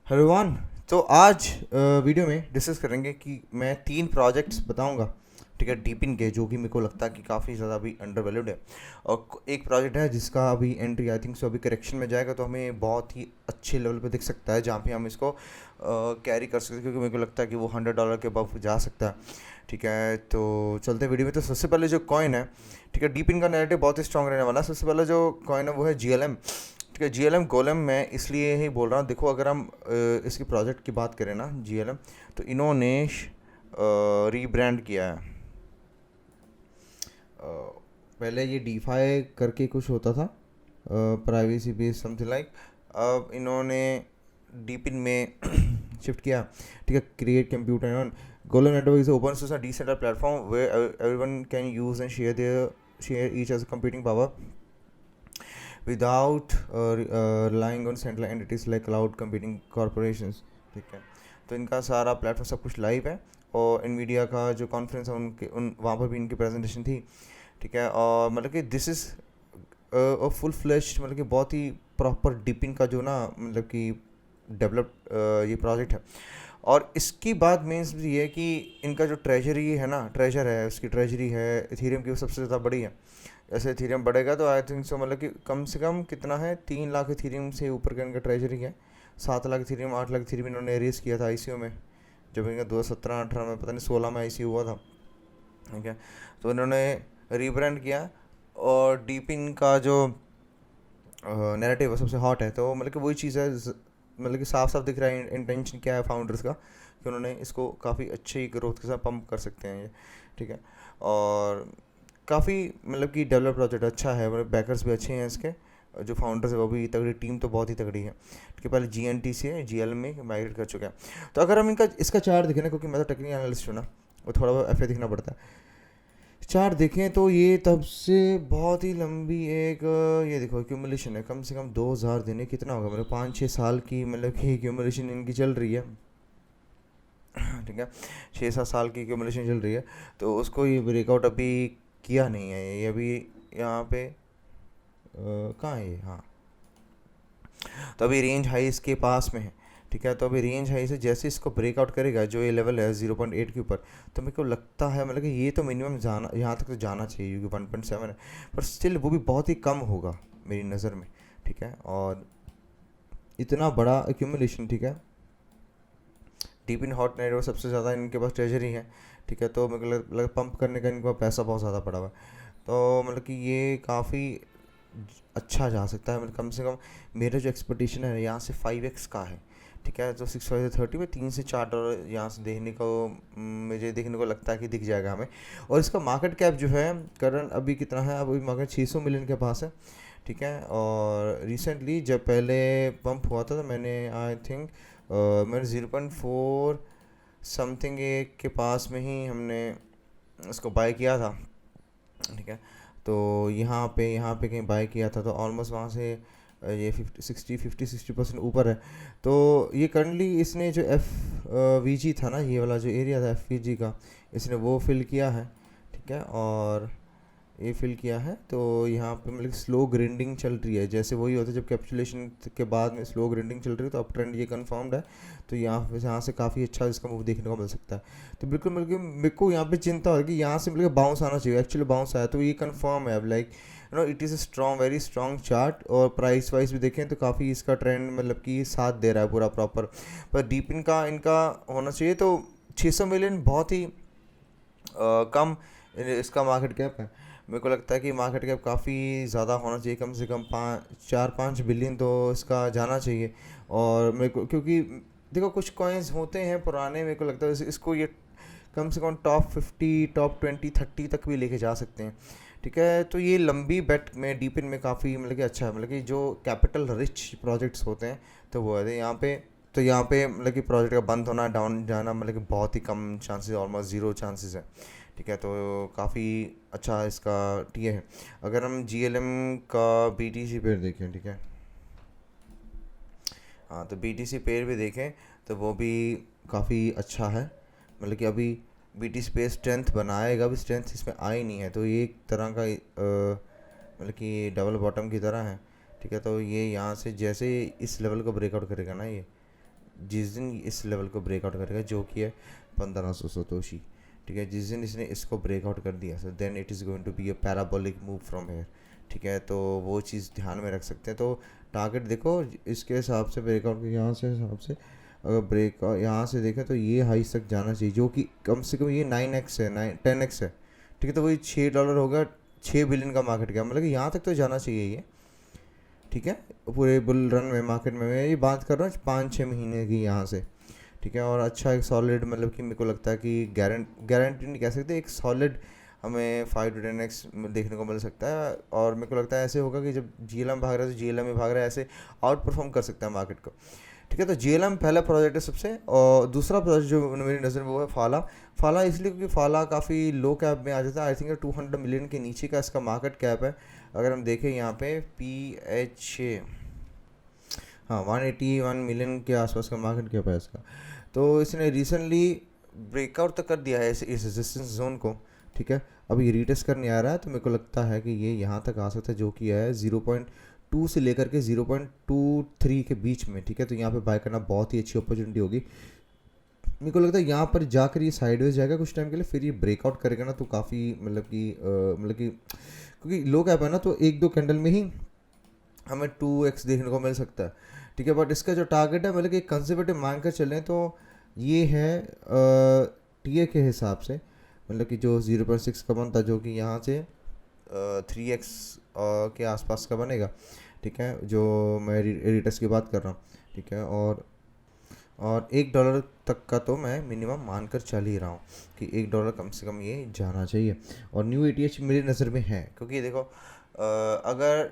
Hello one. तो आज video में डिस्कस करेंगे कि मैं 3 प्रोजेक्ट्स बताऊंगा, ठीक है, डीपिन के, जो कि मेरे को लगता है कि काफ़ी ज़्यादा अभी अंडर वैल्यूड है। और एक प्रोजेक्ट है जिसका अभी एंट्री आई थिंक सो अभी करेक्शन में जाएगा, तो हमें बहुत ही अच्छे लेवल पे दिख सकता है, जहाँ पे हम इसको कैरी कर सकते हैं, क्योंकि मेरे को लगता है कि वो $100 के अबव जा सकता है। ठीक है, तो चलते हैं वीडियो में। तो सबसे पहले जो कॉइन है, ठीक है, डीपिन का नैरेटिव बहुत ही स्ट्रांग रहने वाला है। सबसे पहले जो कॉइन है वो है GLM। ठीक है, GLM गोलम मैं इसलिए ही बोल रहा हूँ, देखो अगर हम इसकी प्रोजेक्ट की बात करें ना, GLM, तो इन्होंने रीब्रांड किया है। पहले ये डीफाई करके कुछ होता था, प्राइवेसी बेस्ड समथिंग लाइक। अब इन्होंने डीपिन में शिफ्ट किया। ठीक है, create computer on Golem network is open source decentralised platform where everyone can use and share each edge computing power without relying on central entities like cloud computing corporations। ठीक है, तो इनका सारा प्लेटफॉर्म सब कुछ लाइव है। और Nvidia का जो कॉन्फ्रेंस है उनके वहाँ पर भी इनकी प्रेजेंटेशन थी। ठीक है, और मतलब कि दिस इज़ फुल फ्लेश्ड, मतलब कि बहुत ही प्रॉपर डीपिंग का जो ना, मतलब कि डेवलप्ड ये प्रोजेक्ट है। और इसकी बात मीन्स ये है कि इनका जो ट्रेजरी है ना, ट्रेजर है, उसकी ट्रेजरी है इथेरियम की, वो सबसे ज़्यादा बड़ी है। जैसे इथेरियम बढ़ेगा तो आई थिंक सो, मतलब कि कम से कम कितना है, 3 लाख इथेरियम से ऊपर का इनका ट्रेजरी है। 7 लाख इथेरियम, 8 लाख इथेरियम इन्होंने रेस किया था ICO में, जब इनका 2017-18 में, पता नहीं 16 में ICO हुआ था। ठीक है, तो इन्होंने रीब्रांड किया। और डीपिन का जो नैरेटिव है सबसे हॉट है, तो मतलब कि वही चीज़ है, मतलब कि साफ साफ दिख रहा है इंटेंशन क्या है फाउंडर्स का, कि उन्होंने इसको काफ़ी अच्छी ग्रोथ के साथ पंप कर सकते हैं ये। ठीक है, और काफ़ी मतलब कि डेवलप प्रोजेक्ट अच्छा है, मतलब बैकर्स भी अच्छे हैं इसके, और जो फाउंडर्स है वो भी तगड़ी, टीम तो बहुत ही तगड़ी है। ठीक है, पहले GNT से GL में माइग्रेट कर चुका है। तो अगर हम इनका इसका चार्ट देखें ना, क्योंकि मैं तो टेक्निकल एनालिस्ट हूँ ना, वो थोड़ा बहुत FA दिखना पड़ता है। चार्ट देखें तो ये तब से बहुत ही लंबी एक ये देखो एक्यूमुलेशन है, कम से कम 2000 दिन है, कितना होगा, मतलब 5-6 साल की, मतलब कि एक्यूमुलेशन इनकी चल रही है। ठीक है, 6-7 साल की एक्यूमुलेशन चल रही है। तो उसको ये ब्रेकआउट अभी किया नहीं है, ये अभी यहाँ पे कहाँ है ये, हाँ, तो अभी रेंज हाई इसके पास में है। ठीक है, तो अभी रेंज हाई से जैसे इसको ब्रेकआउट करेगा, जो ये लेवल है 0.8 के ऊपर, तो मेरे को लगता है मतलब कि ये तो मिनिमम जाना, यहाँ तक तो जाना चाहिए, क्योंकि 1.7 है। पर स्टिल वो भी बहुत ही कम होगा मेरी नज़र में। ठीक है, और इतना बड़ा एक्यूमुलेशन, ठीक है, डीप इन हॉट नेटवर्क सबसे ज़्यादा इनके पास ट्रेजरी है। ठीक है, तो मेरे को लग पंप करने का इनके पास पैसा बहुत ज़्यादा पड़ा हुआ है। तो मतलब कि ये काफ़ी अच्छा जा सकता है, मतलब कम से कम मेरा जो एक्सपेक्टेशन है यहाँ से 5x का है। ठीक है, तो 6 5 30 में $3 से $4 यहाँ से देखने को, मुझे देखने को लगता है कि दिख जाएगा हमें। और इसका मार्केट कैप जो है करंट अभी कितना है, अभी मार्केट 600 मिलियन के पास है। ठीक है, और रिसेंटली जब पहले पंप हुआ था, तो मैंने आई थिंक मैंने 0.4 समथिंग एक के पास में ही हमने इसको बाय किया था। ठीक है, तो यहाँ पे कहीं बाय किया था, तो ऑलमोस्ट वहाँ से ये 50-60% ऊपर है। तो ये करंटली इसने जो FVG था ना, ये वाला जो एरिया था FVG का, इसने वो फिल किया है। ठीक है, और ये फिल किया है, तो यहाँ पे मतलब स्लो ग्रिंडिंग चल रही है, जैसे वही होता है जब कैप्सुलेशन के बाद में स्लो ग्रिंडिंग चल रही है, तो अप ट्रेंड ये कंफर्म्ड है। तो यहाँ से काफ़ी अच्छा इसका मूव देखने को मिल सकता है। तो बिल्कुल मतलब कि मेरे को यहाँ पे चिंता है कि यहाँ से मतलब बाउंस आना चाहिए, एक्चुअली बाउंस आया तो ये कंफर्म है अब, like it is a strong, very strong chart. और प्राइस वाइज भी देखें तो काफ़ी इसका ट्रेंड मतलब कि साथ दे रहा है पूरा प्रॉपर। पर डीप इनका इनका होना चाहिए, तो 600 मिलियन बहुत ही कम इसका मार्केट कैप है। मेरे को लगता है कि मार्केट कैप काफ़ी ज़्यादा होना चाहिए, कम से कम 4-5 बिलियन तो इसका जाना चाहिए। और मेरे को क्योंकि देखो कुछ कॉइन्स होते हैं पुराने, मेरे को लगता है इसको ये कम से कम टॉप 50, टॉप 20, 30 तक भी लेके जा सकते हैं। ठीक है, तो ये लंबी बेट में डीप इन में काफ़ी मतलब कि अच्छा है, मतलब कि जो कैपिटल रिच प्रोजेक्ट्स होते हैं, तो वो है यहाँ पे। तो यहाँ पे मतलब कि प्रोजेक्ट का बंद होना, डाउन जाना, मतलब कि बहुत ही कम चांसेस, ऑलमोस्ट ज़ीरो चांसेस है। ठीक है, तो काफ़ी अच्छा इसका टीए है। अगर हम GLM का BTC पेयर देखें, ठीक है, हाँ, तो BTC पेयर भी देखें तो वो भी काफ़ी अच्छा है। मतलब कि अभी BTC पेयर स्ट्रेंथ बनाएगा, अभी स्ट्रेंथ इसमें आई नहीं है, तो ये एक तरह का मतलब कि डबल बॉटम की तरह है। ठीक है, तो ये यहाँ से जैसे इस लेवल को ब्रेकआउट करेगा ना, ये जिस दिन इस लेवल को ब्रेकआउट करेगा जो कि है 1500 सतोशी, ठीक है, जिस दिन इसने इसको ब्रेकआउट कर दिया so then it is going to be a parabolic move from here, ठीक है, तो वो चीज़ ध्यान में रख सकते हैं। तो टारगेट देखो इसके हिसाब से ब्रेकआउट के यहाँ से हिसाब से अगर ब्रेक यहाँ से देखें तो ये हाइस तक जाना चाहिए जो कि कम से कम ये 9x है, 10x है, ठीक है, तो वही $6 होगा, 6 बिलियन का मार्केट क्या, मतलब कि यहाँ तक तो जाना चाहिए ये, ठीक है, पूरे बुल रन में मार्केट में मैं ये बात कर रहा हूँ 5-6 महीने की यहाँ से, ठीक है, और अच्छा एक सॉलिड मतलब कि मेरे को लगता है कि गारंटी नहीं कह सकते, एक सॉलिड हमें 5 to 10x देखने को मिल सकता है। और मेरे को लगता है ऐसे होगा कि जब GLM भाग रहा है तो GLM ही भाग रहा है, ऐसे आउट परफॉर्म कर सकता है मार्केट को, ठीक है। तो GLM पहला प्रोजेक्ट है सबसे, और दूसरा प्रोजेक्ट जो मेरी नज़र में वो है फाला। फाला इसलिए क्योंकि फाला काफ़ी लो कैप में आ जाता है, आई थिंक 200 मिलियन के नीचे का इसका मार्केट कैप है। अगर हम देखें यहाँ पे PHA, हाँ 181 मिलियन के आसपास का मार्केट कैप है इसका। तो इसने रिसेंटली ब्रेकआउट तक कर दिया है इस रेजिस्टेंस जोन को, ठीक है, अब ये रीटेस्ट करने आ रहा है, तो मेरे को लगता है कि ये यहाँ तक आ सकता है जो कि है 0.2 से लेकर के 0.23 के बीच में, ठीक है, तो यहाँ पे बाय करना बहुत ही अच्छी अपॉर्चुनिटी होगी। मेरे को लगता है यहाँ पर जाकर ये साइडवेज जाएगा कुछ टाइम के लिए, फिर ये ब्रेकआउट करेगा ना तो काफ़ी मतलब कि क्योंकि लो कैप है ना, तो एक दो कैंडल में ही हमें 2x देखने को मिल सकता है, ठीक है, बट इसका जो टारगेट है मतलब कि कंजर्वेटिव मान कर चलें तो ये है TA के हिसाब से, मतलब कि जो 0.6 का बनता जो कि यहाँ से 3x के आसपास का बनेगा, ठीक है, जो मैं रिटेस्ट की बात कर रहा हूँ, ठीक है, और $1 तक का तो मैं मिनिमम मानकर चल ही रहा हूँ कि $1 कम से कम ये जाना चाहिए। और न्यू ETH मेरी नज़र में है, क्योंकि देखो अगर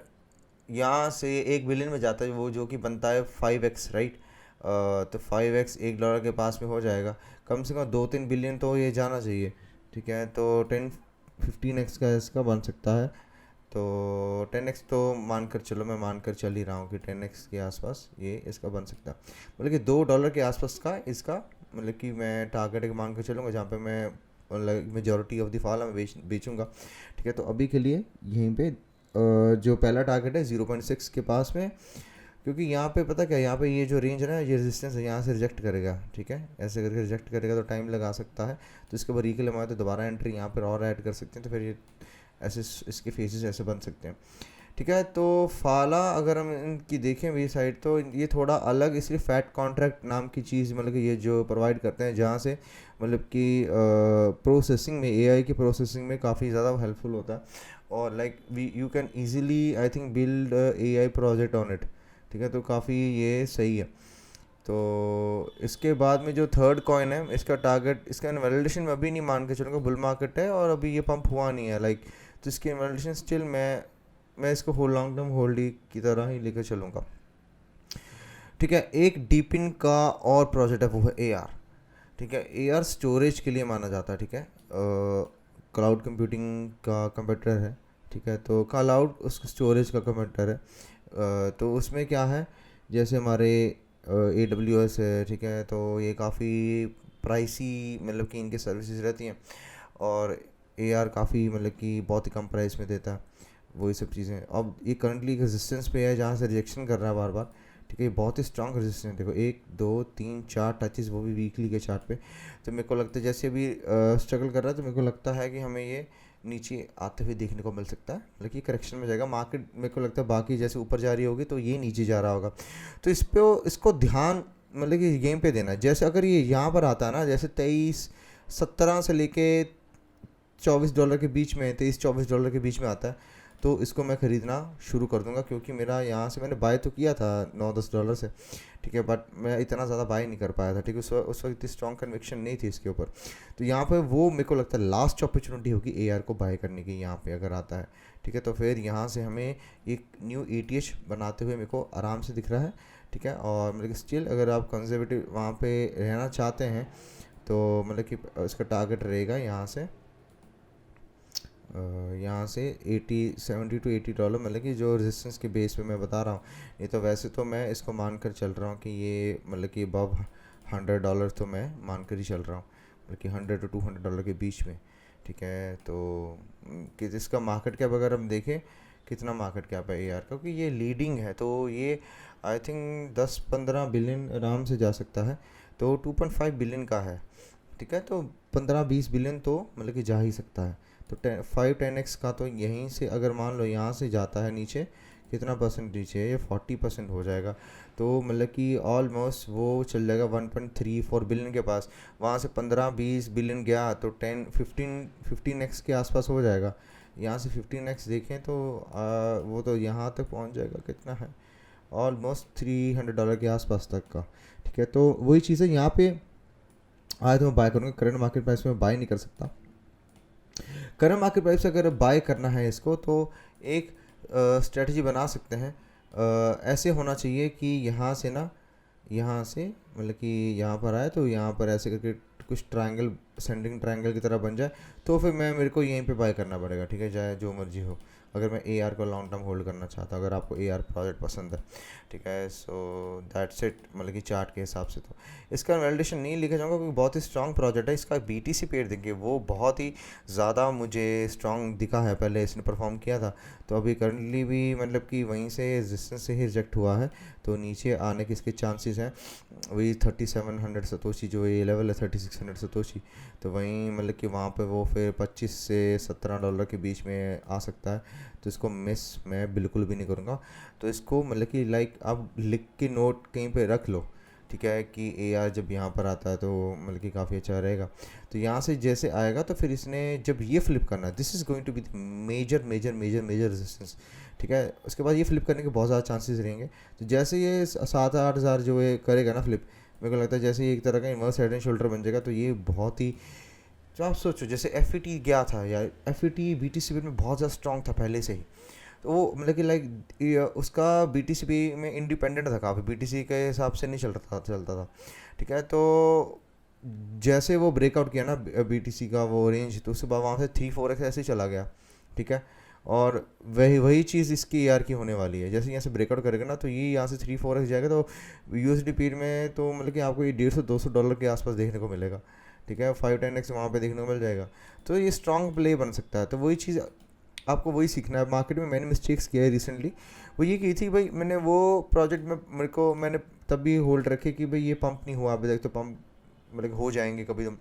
यहाँ से 1 बिलियन में जाता है वो जो कि बनता है 5x, राइट, तो 5x $1 के पास में हो जाएगा, कम से कम 2-3 बिलियन तो ये जाना चाहिए, ठीक है, तो 10-15x का इसका बन सकता है, तो 10x तो मानकर चलो, मैं मानकर चल ही रहा हूँ कि 10x के आसपास ये इसका बन सकता है, मतलब कि $2 के आसपास का इसका मतलब कि मैं टारगेट मान कर चलूँगा, जहाँ पे मैं मतलब मेजॉरिटी ऑफ द फाला मैं बेचूँगा, ठीक है। तो अभी के लिए यहीं पे जो पहला टारगेट है 0.6 के पास में, क्योंकि यहाँ पे पता क्या, यहाँ पे ये जो रेंज है ना, ये रेजिस्टेंस है, यहाँ से रिजेक्ट करेगा, ठीक है, ऐसे करके रिजेक्ट करेगा तो टाइम लगा सकता है, तो इसके बाद रिकल हमारे तो दोबारा एंट्री यहाँ पर और ऐड कर सकते हैं, तो फिर ये ऐसे इसके फेसेस ऐसे बन सकते हैं, ठीक है। तो फाला अगर हम इनकी देखें वी साइड तो ये थोड़ा अलग, इसलिए फैट कॉन्ट्रैक्ट नाम की चीज़ मतलब कि ये जो प्रोवाइड करते हैं, जहाँ से मतलब कि प्रोसेसिंग में AI की प्रोसेसिंग में काफ़ी ज़्यादा हेल्पफुल होता है, और like you can easily I think build AI project on it, ठीक है, तो काफ़ी ये सही है। तो इसके बाद में जो थर्ड कॉइन है, इसका टारगेट, इसका वैलिडेशन में अभी नहीं मान के चलूँगा, बुल मार्केट है और अभी ये पंप हुआ नहीं है लाइक, तो इसकी वैलिडेशन स्टिल मैं इसको लॉन्ग टर्म होल्ड की तरह ही लेकर चलूँगा, ठीक है। एक डीपिन का और प्रोजेक्ट है वो है AR, ठीक है, AR स्टोरेज के लिए माना जाता है, ठीक है, क्लाउड कंप्यूटिंग का कंप्यूटर है, ठीक है, तो क्लाउड उसका स्टोरेज का कंप्यूटर है, तो उसमें क्या है, जैसे हमारे AWS है, ठीक है, तो ये काफ़ी प्राइसी मतलब कि इनके सर्विसेज रहती हैं, और AR काफ़ी मतलब कि बहुत ही कम प्राइस में देता है, वही सब चीज़ें। अब ये करंटली एक रेजिस्टेंस पे है जहाँ से रिजेक्शन कर रहा है बार बार, ठीक है, ये बहुत ही स्ट्रॉन्ग रेजिस्टेंस है, देखो 1 2 3 4 टचेस, वो भी वीकली के चार्ट पे, तो मेरे को लगता है जैसे अभी स्ट्रगल कर रहा है, तो मेरे को लगता है कि हमें ये नीचे आते हुए देखने को मिल सकता है, मतलब कि करेक्शन में जाएगा मार्केट, मेरे को लगता है बाकी जैसे ऊपर जा रही होगी तो ये नीचे जा रहा होगा, तो इसको ध्यान मतलब कि गेम पे देना है। जैसे अगर ये यहाँ पर आता है ना, जैसे 23-17 से लेके $24 के बीच में, $23-24 के बीच में आता है, तो इसको मैं ख़रीदना शुरू कर दूंगा, क्योंकि मेरा यहाँ से मैंने बाय तो किया था $9-10 से, ठीक है, बट मैं इतना ज़्यादा बाय नहीं कर पाया था, ठीक है, उस वक्त इतनी स्ट्रॉन्ग कन्विक्शन नहीं थी इसके ऊपर, तो यहाँ पे वो मेरे को लगता है लास्ट अपॉर्चुनिटी होगी AR को बाय करने की, यहाँ पे अगर आता है, ठीक है, तो फिर यहाँ से हमें एक न्यू ETH बनाते हुए मेरे को आराम से दिख रहा है, ठीक है। और मतलब कि स्टिल अगर आप कंजर्वेटिव वहाँ पे रहना चाहते हैं तो मतलब कि इसका टारगेट रहेगा यहाँ से 70 to $80, मतलब कि जो रेजिस्टेंस के बेस पे मैं बता रहा हूँ, नहीं तो वैसे तो मैं इसको मान कर चल रहा हूँ कि ये मतलब कि अबव $100 तो मैं मान कर ही चल रहा हूँ, मतलब कि $100 to $200 के बीच में, ठीक है। तो कि इसका मार्केट कैप अगर हम देखें कितना मार्केट कैप है AR, क्योंकि ये लीडिंग है, तो ये आई थिंक 10-15 बिलियन आराम से जा सकता है। तो 2.5 बिलियन का है, ठीक है, तो 15-20 बिलियन तो मतलब कि जा ही सकता है। तो 5-10x का तो यहीं से अगर मान लो यहाँ से जाता है नीचे, कितना परसेंट नीचे है, ये 40% हो जाएगा। तो मतलब कि ऑलमोस्ट वो चल जाएगा 1.34 बिलियन के पास। वहाँ से 15-20 बिलियन गया तो 10-15x के आसपास हो जाएगा। यहाँ से 15x देखें तो वो तो यहाँ तक पहुँच जाएगा, कितना है, ऑलमोस्ट $300 के आसपास तक का, ठीक है। तो वही चीज़ है, यहाँ पे आए तो मैं बाय करूँगा, करंट मार्केट प्राइस में बाय नहीं कर सकता। करंट मार्केट प्राइस से अगर बाय करना है इसको तो एक स्ट्रेटजी बना सकते हैं। ऐसे होना चाहिए कि यहाँ से ना, यहाँ से मतलब कि यहाँ पर आए तो यहाँ पर ऐसे करके कुछ ट्रायंगल, सेंडिंग ट्रायंगल की तरह बन जाए, तो फिर मेरे को यहीं पे बाय करना पड़ेगा, ठीक है, चाहे जो मर्जी हो, अगर मैं AR को लॉन्ग टर्म होल्ड करना चाहता हूँ, अगर आपको AR प्रोजेक्ट पसंद है, ठीक है। सो दैट्स इट, मतलब कि चार्ट के हिसाब से तो इसका वैलिडेशन नहीं लिखा जाऊँगा क्योंकि बहुत ही स्ट्रॉन्ग प्रोजेक्ट है। इसका BTC पेयर देखिए, वो बहुत ही ज़्यादा मुझे स्ट्रॉन्ग दिखा है, पहले इसने परफॉर्म किया था, तो अभी करंटली भी मतलब कि वहीं से रेजिस्टेंस से ही रिजेक्ट हुआ है, तो नीचे आने के इसके चांसेस हैं। वही 3700 सतोशी जो ये लेवल है, 3600 सतोशी, तो वहीं मतलब कि वहाँ पे वो फिर 25 से $17 के बीच में आ सकता है, तो इसको मिस मैं बिल्कुल भी नहीं करूँगा। तो इसको मतलब कि लाइक आप लिख के नोट कहीं पे रख लो, ठीक है, कि AR जब यहाँ पर आता है तो मतलब कि काफ़ी अच्छा रहेगा। तो यहाँ से जैसे आएगा तो फिर इसने जब ये फ्लिप करना है, this is going to be major major major major resistance, ठीक है। उसके बाद ये फ्लिप करने के बहुत ज़्यादा चांसेस रहेंगे। तो जैसे ये 7-8 हज़ार जो ये करेगा ना फ्लिप, मेरे को लगता है जैसे ये एक तरह का इन्वर्स हेड एंड शोल्डर बन जाएगा, तो ये बहुत ही, जो आप सोचो जैसे FET गया था यार, FET BTC में बहुत ज़्यादा स्ट्रॉन्ग था पहले से ही, तो वो मतलब कि लाइक उसका BTC में इंडिपेंडेंट था काफ़ी, BTC के हिसाब से नहीं चलता था, ठीक है। तो जैसे वो ब्रेकआउट किया ना BTC का वो रेंज, तो उसके बाद वहाँ से 3-4x ऐसे ही चला गया, ठीक है। और वही चीज़ इसकी AR की होने वाली है, जैसे यहाँ से ब्रेकआउट करेगा ना तो ये यहाँ से 3-4x जाएगा, तो USD पीर में तो मतलब कि आपको ये $150-200 के आसपास देखने को मिलेगा, ठीक है। 5-10x वहाँ पे देखने को मिल जाएगा, तो ये स्ट्रॉन्ग प्ले बन सकता है। तो वही चीज़ आपको वही सीखना है। मार्केट में मैंने मिस्टेक्स किया है रिसेंटली, वो ये की थी भाई, मैंने वो प्रोजेक्ट में मैंने तब भी होल्ड रखे कि भाई ये पंप नहीं हुआ अभी तक, तो पंप मतलब हो जाएंगे कभी तो,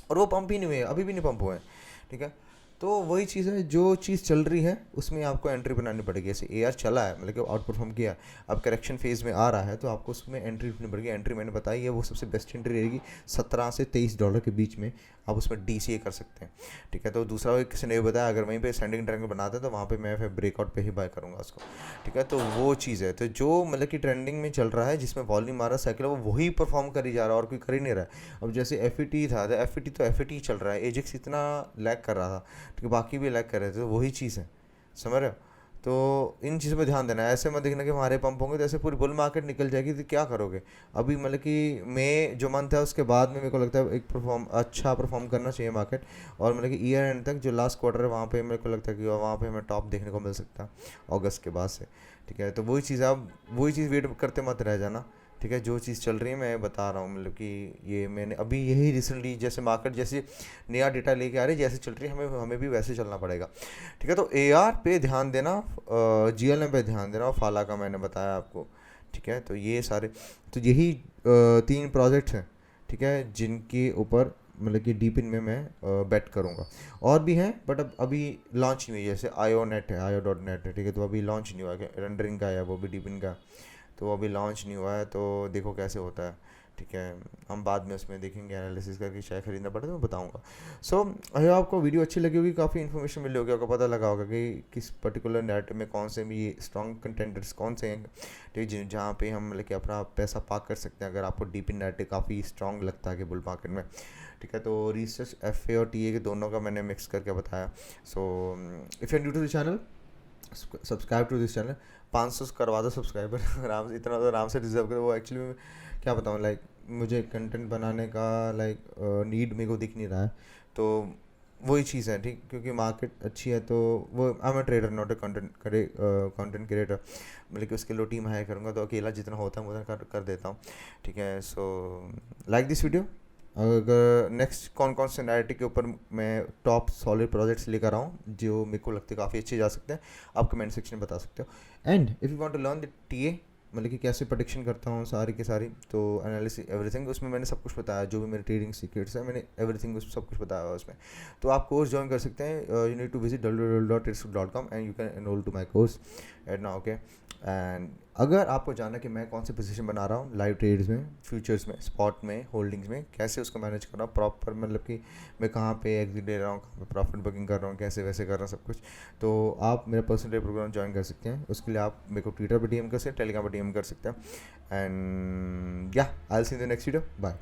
और वो पंप ही नहीं हुए, अभी भी नहीं पंप हुए हैं, ठीक है। तो वही चीज़ है, जो चीज़ चल रही है उसमें आपको एंट्री बनानी पड़ेगी। जैसे AR चला है, मतलब कि आउट परफॉर्म किया, अब करेक्शन फेज में आ रहा है, तो आपको उसमें एंट्री रखनी पड़ेगी। एंट्री मैंने बताई है, वो सबसे बेस्ट एंट्री रहेगी $17 से $23 के बीच में, आप उसमें DCA कर सकते हैं, ठीक है। तो दूसरा किसी ने बताया, अगर वहीं पे सेंडिंग ट्रायंगल बनाते हैं तो वहाँ पे मैं फिर ब्रेकआउट पे ही बाय करूँगा उसको, ठीक है। तो वो चीज़ है, तो जो मतलब कि ट्रेंडिंग में चल रहा है, जिसमें वॉल्यूम आ रहा है, साइकिल, वो वही परफॉर्म कर ही जा रहा है और कोई कर ही नहीं रहा है। अब जैसे FET था, तो FET चल रहा है, AJAX इतना लैग कर रहा था, ठीक है, बाकी भी लैग कर रहे थे, तो वही चीज़ है, समझ रहे हो। तो इन चीज़ों पे ध्यान देना है, ऐसे मत देखना कि हमारे पंप होंगे तो ऐसे पूरी बुल मार्केट निकल जाएगी, तो क्या करोगे। अभी मतलब कि मई जो मंथ है उसके बाद में मेरे को लगता है एक अच्छा परफॉर्म करना चाहिए मार्केट, और मतलब कि ईयर एंड तक जो लास्ट क्वार्टर है वहाँ पे मेरे को लगता है कि वहाँ पे हमें टॉप देखने को मिल सकता है अगस्त के बाद से, ठीक है। तो वही चीज़, आप वही चीज़ वेट करते मत रह जाना, ठीक है। जो चीज़ चल रही है मैं बता रहा हूँ, मतलब कि ये मैंने अभी यही रिसेंटली, जैसे मार्केट जैसे नया डेटा लेके आ रही है, जैसे चल रही है, हमें भी वैसे चलना पड़ेगा, ठीक है। तो AR पे ध्यान देना, GLM पे ध्यान देना, और फाला का मैंने बताया आपको, ठीक है। तो ये सारे, तो यही 3 प्रोजेक्ट्स हैं, ठीक है, जिनके ऊपर मतलब कि डीपिन में मैं बेट करूँगा। और भी हैं बट अब अभी लॉन्च नहीं हुई, जैसे IONET है, IO.net है, ठीक है, तो अभी लॉन्च नहीं हुआ है, रेंडरिंग का है वो भी डीपिन का, तो अभी लॉन्च नहीं हुआ है, तो देखो कैसे होता है, ठीक है। हम बाद में उसमें देखेंगे, एनालिसिस करके शायद खरीदना पड़े तो मैं बताऊंगा। सो अगर आपको वीडियो अच्छी लगी होगी, काफ़ी इन्फॉर्मेशन मिली होगी, आपको पता लगा होगा कि किस पर्टिकुलर नैरेटिव में कौन से भी स्ट्रॉन्ग कंटेंटर्स कौन से हैं, ठीक है, जहाँ पे हम मतलब कि अपना पैसा पार्क कर सकते हैं, अगर आपको डीप इन नैरेटिव काफ़ी स्ट्रॉन्ग लगता है कि बुल मार्केट में, ठीक है। तो रिसर्च FA और TA के दोनों का मैंने मिक्स करके बताया। So if you new to the channel, subscribe to this channel. 500 करवा दो सब्सक्राइबर आराम से, इतना तो आराम से डिजर्व करो। वो एक्चुअली में क्या बताऊँ, लाइक मुझे कंटेंट बनाने का लाइक नीड मेरे को दिख नहीं रहा है, तो वही चीज़ है, ठीक, क्योंकि मार्केट अच्छी है, तो वो I am a trader not a content creator, मतलब कि उसके लिए टीम हायर करूँगा, तो अकेला जितना होता है मैं उतना कर देता हूँ, ठीक है। सो लाइक दिस वीडियो, अगर नेक्स्ट कौन कौन से नैरेटिव के ऊपर मैं टॉप सॉलिड प्रोजेक्ट्स लेकर आऊँ जो मेरे को लगते काफ़ी अच्छे जा सकते हैं, आप कमेंट सेक्शन में बता सकते हो। And if you want to learn the TA, मतलब कि कैसे प्रोडिक्शन करता हूँ सारी की सारी, तो एनालिसिस एवरीथिंग उसमें मैंने सब कुछ बताया, जो भी मेरे ट्रेडिंग सीक्रेट्स है मैंने एवरीथिंग उसमें सब कुछ बताया हुआ है उसमें। तो आप कोर्स ज्वाइन कर सकते हैं, you need to visit www.tradescoop.com and you can enrol to my course at now, okay. And अगर आपको जानना कि मैं कौन से पोजीशन बना रहा हूँ लाइव ट्रेड्स में, फ्यूचर्स में, स्पॉट में, होल्डिंग्स में, कैसे उसको मैनेज कर रहा हूँ प्रॉपर, मतलब कि मैं कहाँ पे एग्जिट ले रहा हूँ, कहाँ पे प्रॉफिट बुकिंग कर रहा हूँ, कैसे वैसे कर रहा हूँ सब कुछ, तो आप मेरा पर्सनल प्रोग्राम ज्वाइन कर सकते हैं। उसके लिए आप मेरे को ट्विटर पर डीएम कर सकते हैं, टेलीग्राम पर डीएम कर सकते हैं। एंड या I will see in the next video, bye.